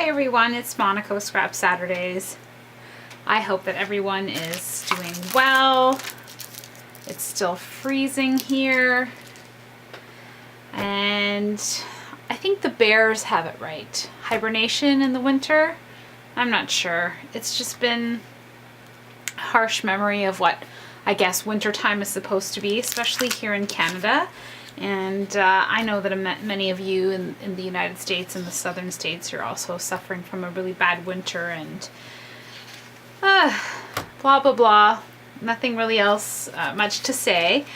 Hi everyone, it's Monaco Scrap Saturdays. I hope that everyone is doing well. It's still freezing here. And I think the bears have it right. Hibernation in the winter? I'm not sure. It's just been a harsh memory of what I guess wintertime is supposed to be, especially here in Canada. And I know that many of you in the United States and the southern states are also suffering from a really bad winter and blah blah blah. Nothing really else much to say.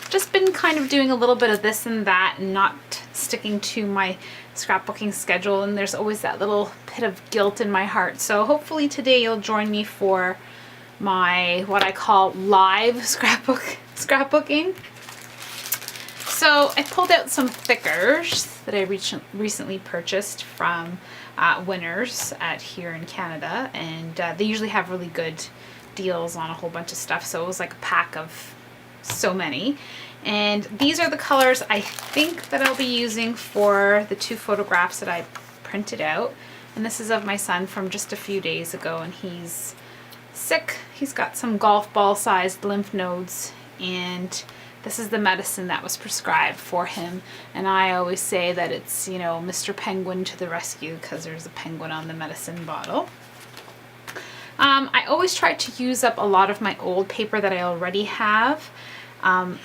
Just been kind of doing a little bit of this and that and not sticking to my scrapbooking schedule, and there's always that little pit of guilt in my heart. So hopefully today you'll join me for my what I call live scrapbooking. So I pulled out some thickers that I recently purchased from Winners here in Canada, and they usually have really good deals on a whole bunch of stuff, so it was like a pack of so many. And these are the colors I think that I'll be using for the two photographs that I printed out. And this is of my son from just a few days ago, and he's sick. He's got some golf ball sized lymph nodes, and this is the medicine that was prescribed for him. And I always say that it's, you know, Mr. Penguin to the rescue because there's a penguin on the medicine bottle. I always try to use up a lot of my old paper that I already have.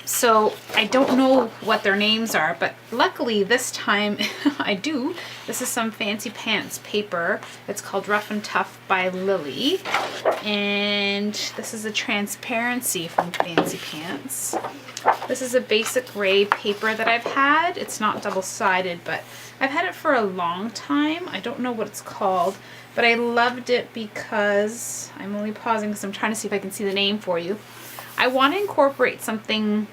So I don't know what their names are, but luckily this time I do. This is some Fancy Pants paper. It's called Rough and Tough by Lily. And this is a transparency from Fancy Pants. This is a basic gray paper that I've had. It's not double-sided, but I've had it for a long time. I don't know what it's called, but I loved it because I'm only pausing because I'm trying to see if I can see the name for you. I want to incorporate something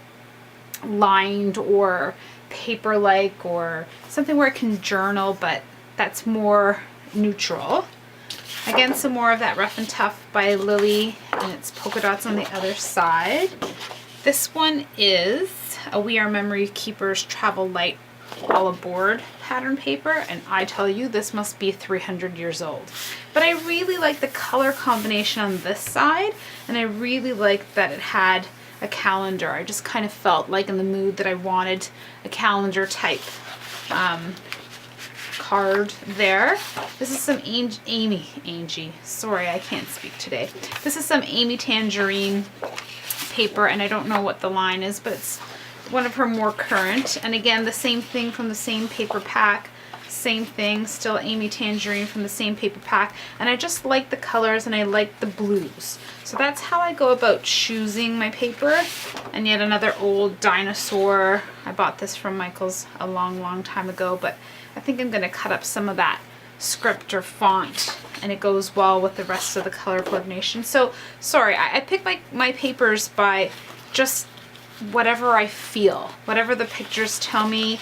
lined or paper-like or something where I can journal, but that's more neutral. Again, some more of that Rough and Tough by Lily, and it's polka dots on the other side. This one is a We Are Memory Keepers Travel Light All Aboard pattern paper, and I tell you, this must be 300 years old. But I really like the color combination on this side, and I really liked that it had a calendar. I just kind of felt like in the mood that I wanted a calendar type card there. This is some Angie, sorry, I can't speak today. This is some Amy Tangerine paper, and I don't know what the line is, but it's one of her more current. And again, the same thing from the same paper pack. Same thing, still Amy Tangerine from the same paper pack. And I just like the colors and I like the blues. So that's how I go about choosing my paper. And yet another old dinosaur. I bought this from Michael's a long time ago, but I think I'm going to cut up some of that script or font, and it goes well with the rest of the color coordination. So sorry, I pick my papers by just whatever I feel, whatever the pictures tell me,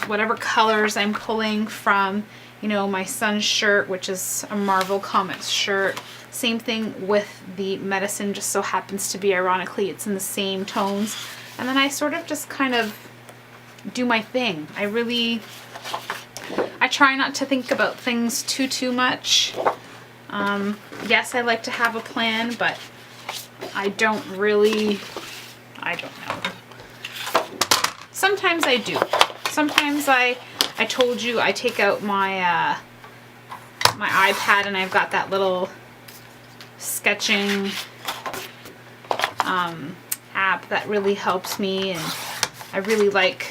whatever colors I'm pulling from, you know, my son's shirt, which is a Marvel Comics shirt. Same thing with the medicine, just so happens to be, ironically, it's in the same tones. And then I sort of just kind of do my thing. I try not to think about things too much. Yes, I like to have a plan, but I don't know. Sometimes I do. Sometimes I told you I take out my my iPad and I've got that little sketching app that really helps me, and I really like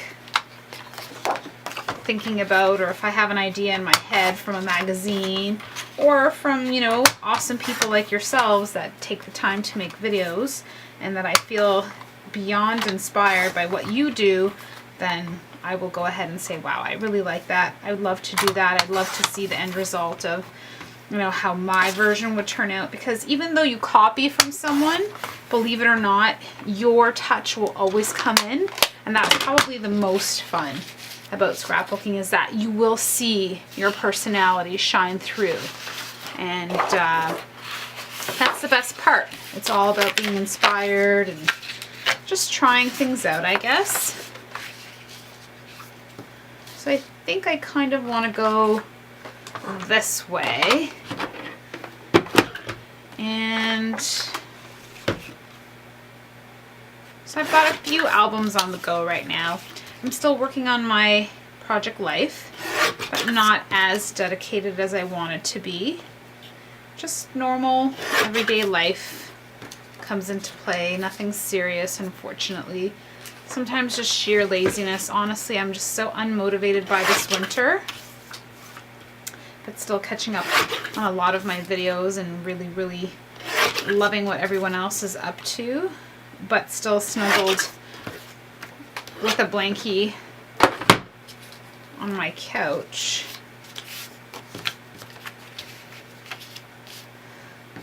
thinking about, or if I have an idea in my head from a magazine or from, you know, awesome people like yourselves that take the time to make videos, and that I feel beyond inspired by what you do, then I will go ahead and say, wow, I really like that. I would love to do that. I'd love to see the end result of, you know, how my version would turn out, because even though you copy from someone, believe it or not, your touch will always come in, and that's probably the most fun about scrapbooking, is that you will see your personality shine through. And that's the best part. It's all about being inspired and just trying things out, I guess. So I think I kind of want to go this way. And so I've got a few albums on the go right now. I'm still working on my project life, but not as dedicated as I want it to be. Just normal, everyday life comes into play. Nothing serious, unfortunately. Sometimes just sheer laziness. Honestly, I'm just so unmotivated by this winter. But still catching up on a lot of my videos and really, really loving what everyone else is up to. But still snuggled with a blankie on my couch.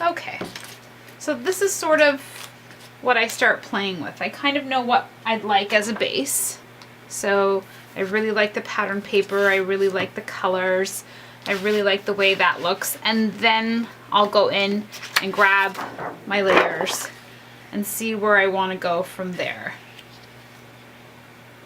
Okay, so this is sort of what I start playing with. I kind of know what I'd like as a base. So I really like the pattern paper, I really like the colors, I really like the way that looks, and then I'll go in and grab my layers and see where I want to go from there.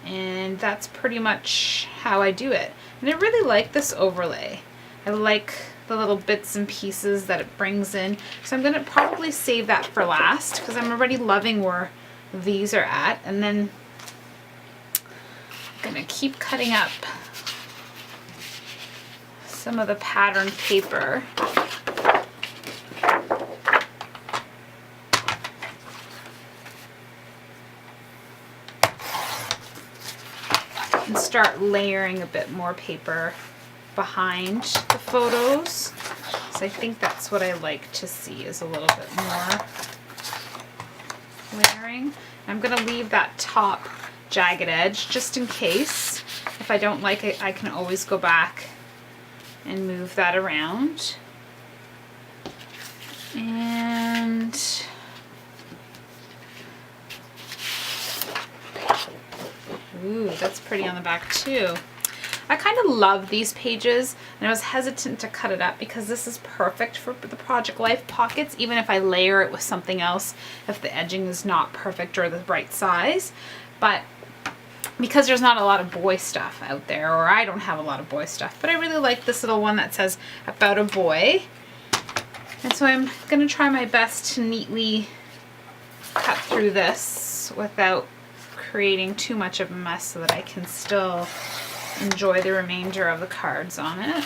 And that's pretty much how I do it. And I really like this overlay. I like the little bits and pieces that it brings in. So I'm gonna probably save that for last because I'm already loving where these are at. And then I'm gonna keep cutting up some of the pattern paper. And start layering a bit more paper behind the photos. So I think that's what I like to see, is a little bit more layering. I'm gonna leave that top jagged edge just in case. If I don't like it, I can always go back and move that around. And ooh, that's pretty on the back too. I kind of love these pages, and I was hesitant to cut it up because this is perfect for the Project Life pockets, even if I layer it with something else, if the edging is not perfect or the right size. But because there's not a lot of boy stuff out there, or I don't have a lot of boy stuff, but I really like this little one that says about a boy. And so I'm going to try my best to neatly cut through this without creating too much of a mess so that I can still enjoy the remainder of the cards on it.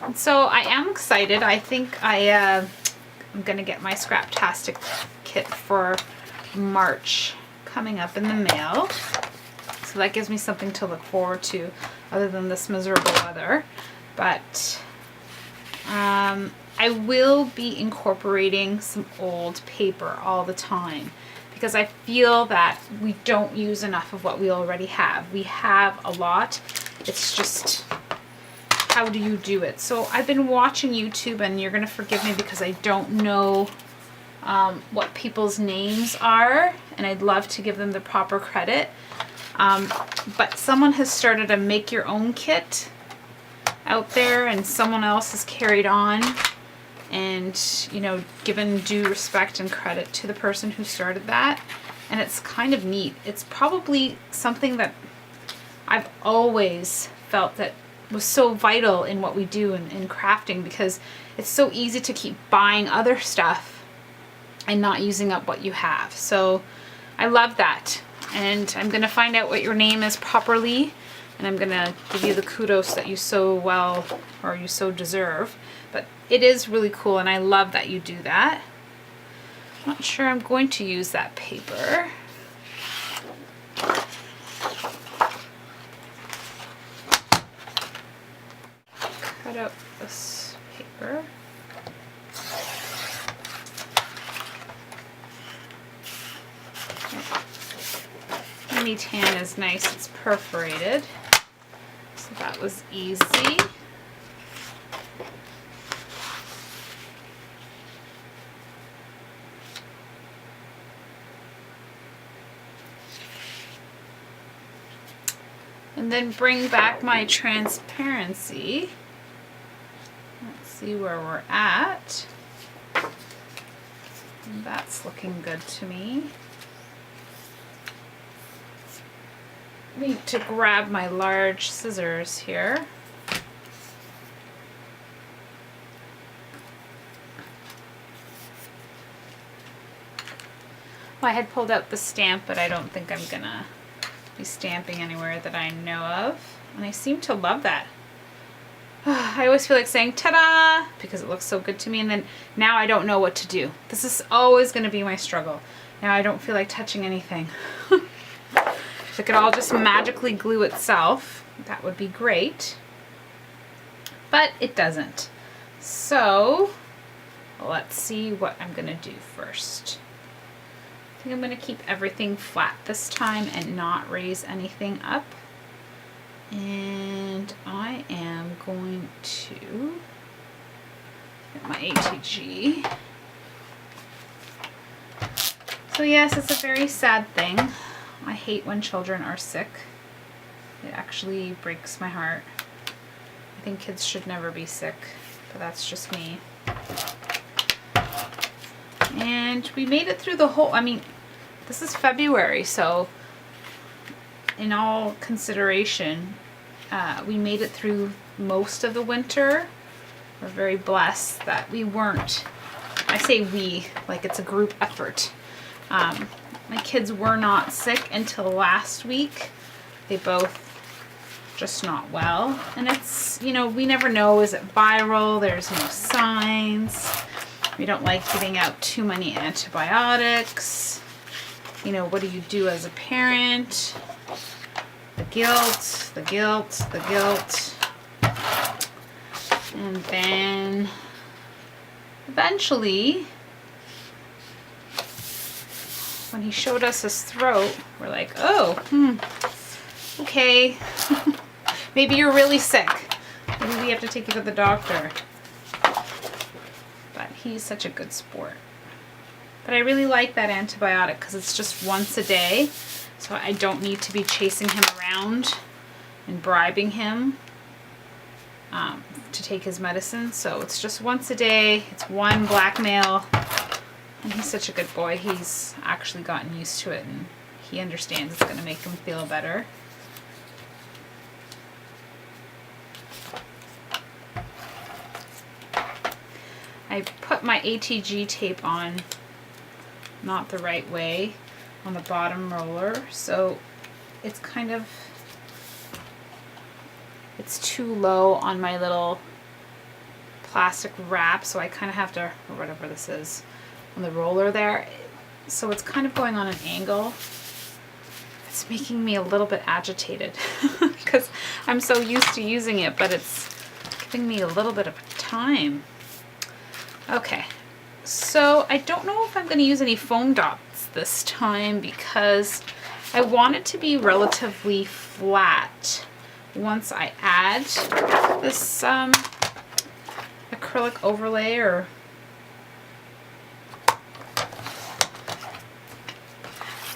And so I am excited. I think I'm gonna get my Scraptastic kit for March coming up in the mail. So that gives me something to look forward to other than this miserable weather. But I will be incorporating some old paper all the time because I feel that we don't use enough of what we already have. We have a lot. It's just, how do you do it? So I've been watching YouTube, and you're going to forgive me because I don't know what people's names are, and I'd love to give them the proper credit. But someone has started a make your own kit out there, and someone else has carried on and, you know, given due respect and credit to the person who started that. And it's kind of neat. It's probably something that I've always felt that was so vital in what we do in crafting, because it's so easy to keep buying other stuff and not using up what you have. So I love that. And I'm going to find out what your name is properly, and I'm going to give you the kudos that you so well, or you so deserve. But it is really cool, and I love that you do that. I'm not sure I'm going to use that paper. Cut out this paper. Mini tan is nice, it's perforated, so that was easy. And then bring back my transparency. Let's see where we're at. And that's looking good to me. need to grab my large scissors here. Well, I had pulled out the stamp, but I don't think I'm gonna be stamping anywhere that I know of. And I seem to love that. I always feel like saying ta-da because it looks so good to me, and then now I don't know what to do. This is always going to be my struggle. Now I don't feel like touching anything. If it could all just magically glue itself, that would be great. But it doesn't. So let's see what I'm going to do first. I think I'm going to keep everything flat this time and not raise anything up. And I am going to get my ATG. So yes, it's a very sad thing. I hate when children are sick. It actually breaks my heart. I think kids should never be sick, but that's just me. And we made it through the whole, I mean, this is February, so in all consideration, we made it through most of the winter. We're very blessed that we weren't, I say we, like it's a group effort. My kids were not sick until last week. They both just not well. And it's, you know, we never know, is it viral? There's no signs. We don't like giving out too many antibiotics. You know, what do you do as a parent? The guilt, the guilt, the guilt. And then eventually, when he showed us his throat, we're like, oh, okay. Maybe you're really sick. Maybe we have to take you to the doctor. But he's such a good sport. But I really like that antibiotic because it's just once a day. So I don't need to be chasing him around and bribing him to take his medicine. So it's just once a day. It's one blackmail. And he's such a good boy. He's actually gotten used to it and he understands it's going to make him feel better. I put my ATG tape on not the right way on the bottom roller, so it's kind of, it's too low on my little plastic wrap, so I kind of have to, or whatever this is, on the roller there, so it's kind of going on an angle. It's making me a little bit agitated because I'm so used to using it, but it's giving me a little bit of time. Okay, so I don't know if I'm going to use any foam dots this time because I want it to be relatively flat once I add this acrylic overlay or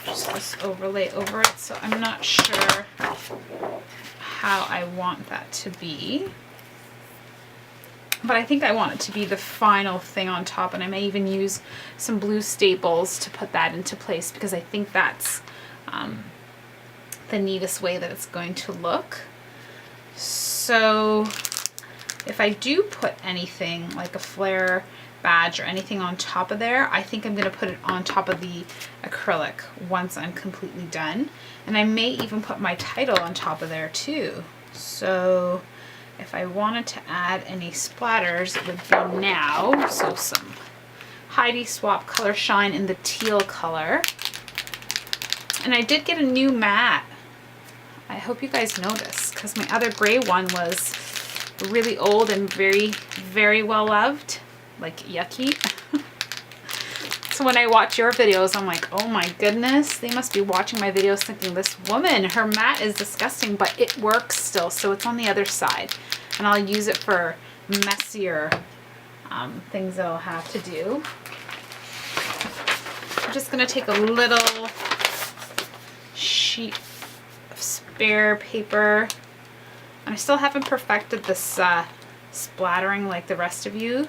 just this overlay over it, so I'm not sure how I want that to be. But I think I want it to be the final thing on top, and I may even use some blue staples to put that into place because I think that's the neatest way that it's going to look. So if I do put anything like a flare badge or anything on top of there, I think I'm going to put it on top of the acrylic once I'm completely done. And I may even put my title on top of there too. So if I wanted to add any splatters, it would be now. So some Heidi Swap Color Shine in the teal color. And I did get a new mat. I hope you guys noticed because my other gray one was really old and very, very well loved. Like yucky. So when I watch your videos, I'm like, oh my goodness, they must be watching my videos thinking this woman, her mat is disgusting, but it works still. So it's on the other side and I'll use it for messier things that I'll have to do. I'm just going to take a little sheet of spare paper. And I still haven't perfected this splattering like the rest of you,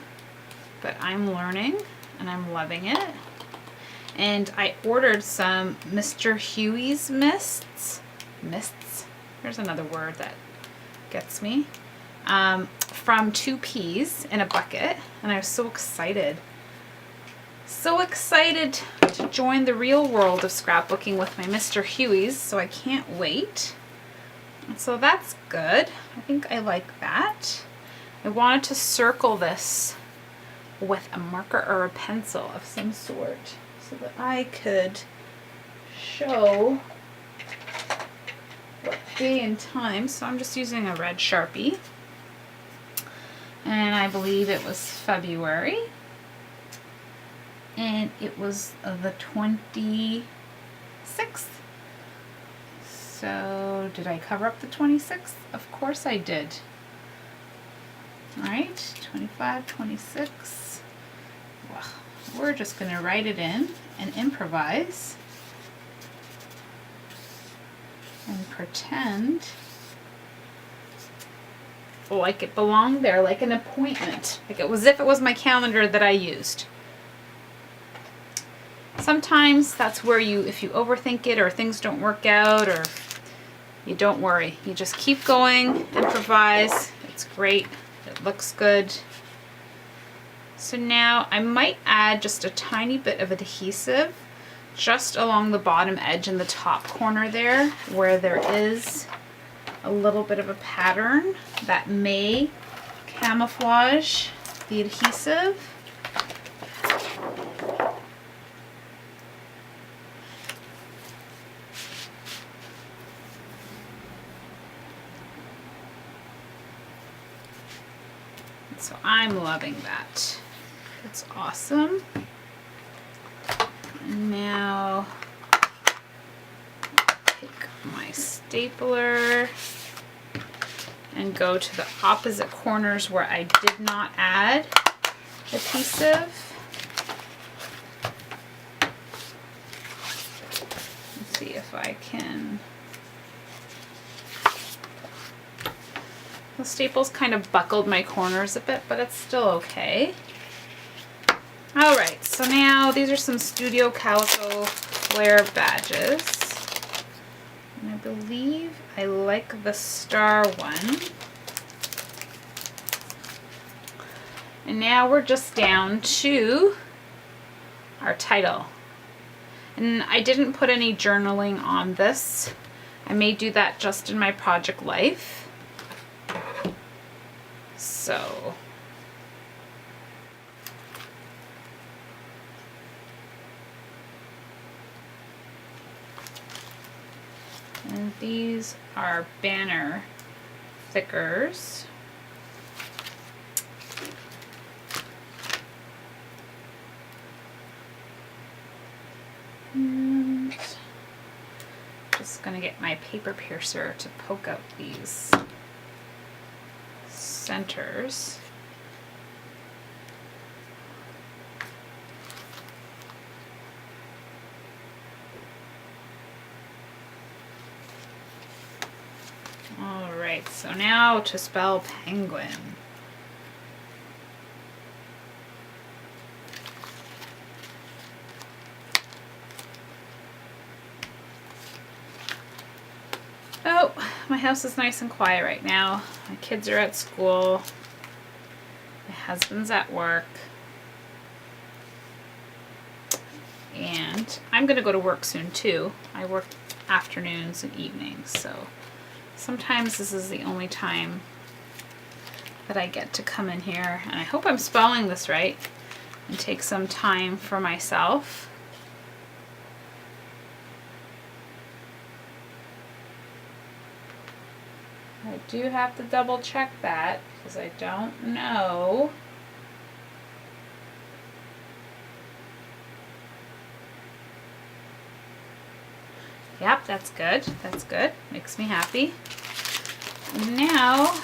but I'm learning and I'm loving it. And I ordered some Mr. Huey's mists. mists. There's another word that gets me. From 2 peas in a bucket, and I was so excited. So excited to join the real world of scrapbooking with my Mr. Huey's, so I can't wait. And so that's good. I think I like that. I wanted to circle this with a marker or a pencil of some sort so that I could show what day and time. So I'm just using a red Sharpie. And I believe it was February. And it was the 26th. So did I cover up the 26th? Of course I did. All right, 25, 26. Well, we're just gonna write it in and improvise and pretend like it belonged there, like an appointment, like it was as if it was my calendar that I used. Sometimes that's where if you overthink it or things don't work out, or you don't worry. You just keep going, improvise. It's great. It looks good. So now I might add just a tiny bit of adhesive just along the bottom edge in the top corner there, where there is a little bit of a pattern that may camouflage the adhesive. So I'm loving that. It's awesome. And now take my stapler and go to the opposite corners where I did not add adhesive. Let's see if I can. The staples kind of buckled my corners a bit, but it's still okay. All right, so now these are some Studio Calico flare badges. And I believe I like the star one. And now we're just down to our title. And I didn't put any journaling on this. I may do that just in my project life. So and these are banner thickers. And just gonna get my paper piercer to poke out these centers. All right, so now to spell penguin. Oh, my house is nice and quiet right now. My kids are at school. My husband's at work. And I'm gonna go to work soon too. I work afternoons and evenings, so sometimes this is the only time that I get to come in here. And I hope I'm spelling this right and take some time for myself. I do have to double check that because I don't know. Yep, that's good. That's good. Makes me happy. Now, I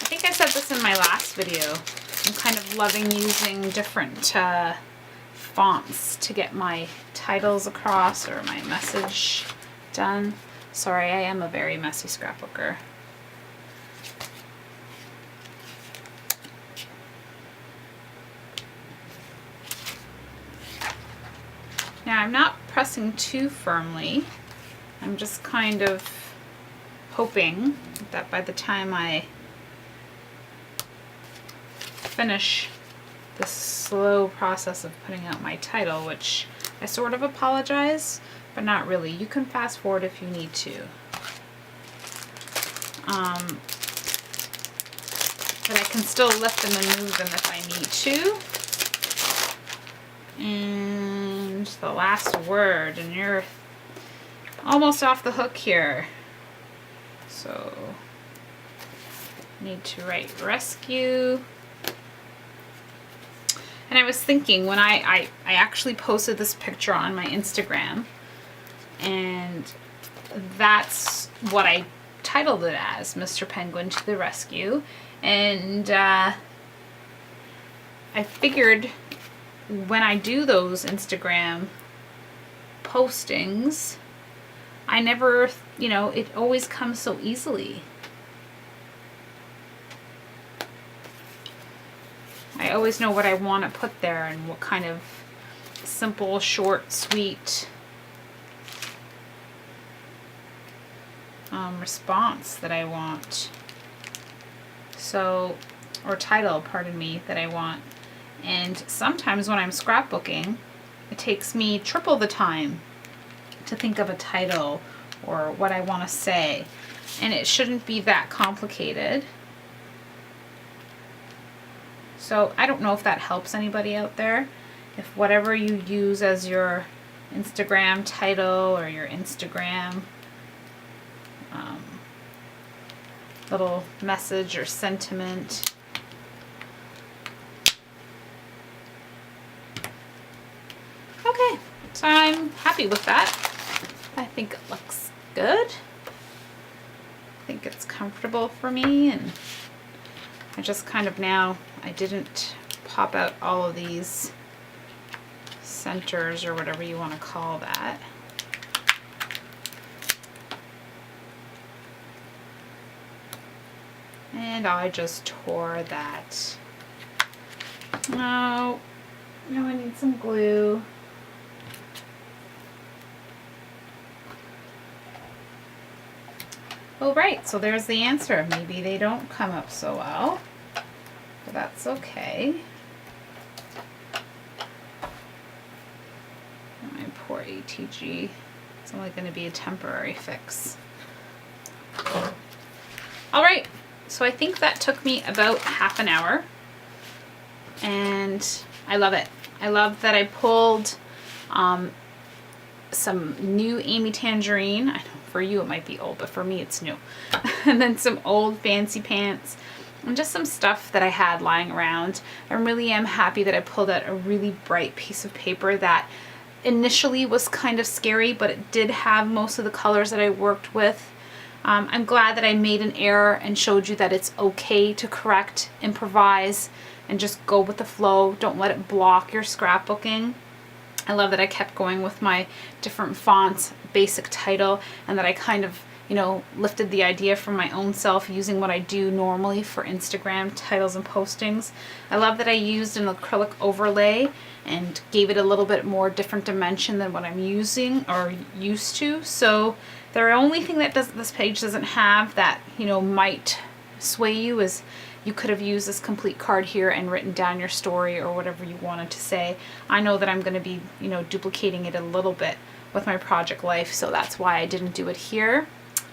think I said this in my last video. I'm kind of loving using different fonts to get my titles across or my message done. Sorry, I am a very messy scrapbooker. I'm not pressing too firmly. I'm just kind of hoping that by the time I finish this slow process of putting out my title, which I sort of apologize, but not really. You can fast forward if you need to. But I can still lift them and move them if I need to. And the last word, and you're almost off the hook here. So, need to write rescue. And I was thinking when I actually posted this picture on my Instagram, and that's what I titled it as, Mr. Penguin to the Rescue. And I figured when I do those Instagram postings, I never, it always comes so easily. I always know what I want to put there and what kind of simple, short, sweet response that I want. So, or title, pardon me, that I want. And sometimes when I'm scrapbooking, it takes me triple the time to think of a title or what I want to say. And it shouldn't be that complicated. So I don't know if that helps anybody out there. If whatever you use as your Instagram title or your Instagram little message or sentiment. Okay, so I'm happy with that. I think it looks good. I think it's comfortable for me, and I just kind of now, I didn't pop out all of these centers or whatever you want to call that. And I just tore that. Oh, no, I need some glue. Oh, right, so there's the answer. Maybe they don't come up so well, but that's okay. My poor ATG. It's only going to be a temporary fix. All right, so I think that took me about half an hour, and I love it. I love that I pulled some new Amy Tangerine. I know for you it might be old, but for me it's new. And then some old Fancy Pants and just some stuff that I had lying around. I really am happy that I pulled out a really bright piece of paper that initially was kind of scary, but it did have most of the colors that I worked with. I'm glad that I made an error and showed you that it's okay to correct, improvise, and just go with the flow. Don't let it block your scrapbooking. I love that I kept going with my different fonts, basic title, and that I kind of, lifted the idea from my own self using what I do normally for Instagram titles and postings. I love that I used an acrylic overlay and gave it a little bit more different dimension than what I'm using or used to. So the only thing that this page doesn't have that, might sway you is you could have used this complete card here and written down your story or whatever you wanted to say. I know that I'm going to be, duplicating it a little bit with my project life, so that's why I didn't do it here.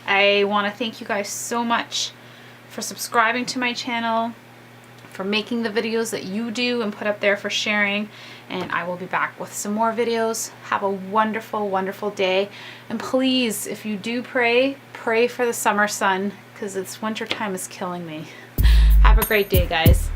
I want to thank you guys so much for subscribing to my channel, for making the videos that you do and put up there, for sharing, and I will be back with some more videos. Have a wonderful, wonderful day, and please, if you do pray for the summer sun, because it's winter time is killing me. Have a great day, guys.